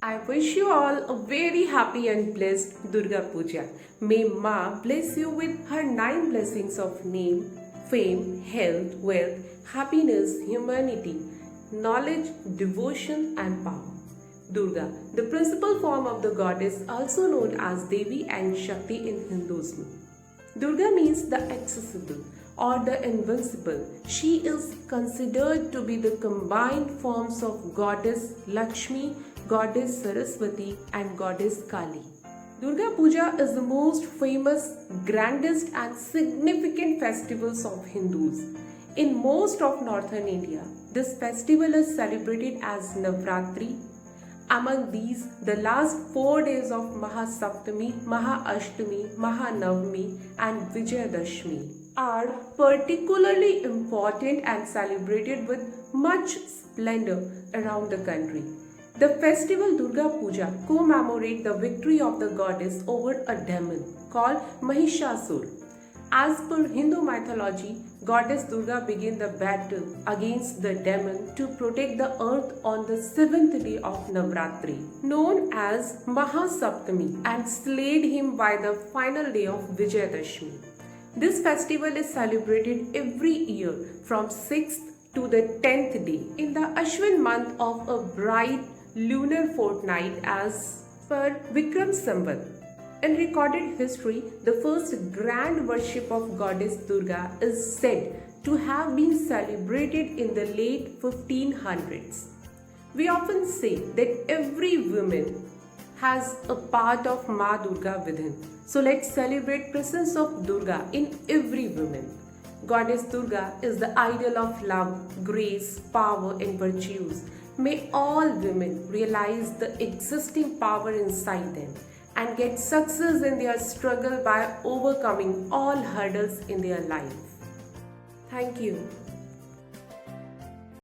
I wish you all a very happy and blessed Durga Puja. May Ma bless you with her 9 blessings of name, fame, health, wealth, happiness, humanity, knowledge, devotion, and power. Durga, the principal form of the goddess, also known as Devi and Shakti in Hinduism. Durga means the accessible or the invincible. She is considered to be the combined forms of goddess Lakshmi, goddess Saraswati, and goddess Kali. Durga Puja is the most famous, grandest, and significant festivals of Hindus. In most of northern India, this festival is celebrated as Navratri. Among these, the last 4 days of Mahasaptami, Mahaashtami, Mahanavami, and Vijayadashmi are particularly important and celebrated with much splendor around the country. The festival Durga Puja commemorates the victory of the goddess over a demon called Mahishasur. As per Hindu mythology, goddess Durga began the battle against the demon to protect the earth on the 7th day of Navratri, known as Mahasaptami, and slayed him by the final day of Vijayadashmi. This festival is celebrated every year from 6th to the 10th day in the Ashwin month of a bright lunar fortnight as per Vikram Samvat. In recorded history, the first grand worship of goddess Durga is said to have been celebrated in the late 1500s. We often say that every woman has a part of Ma Durga within. So let's celebrate presence of Durga in every woman. Goddess Durga is the idol of love, grace, power, and virtues. May all women realize the existing power inside them and get success in their struggle by overcoming all hurdles in their life. Thank you.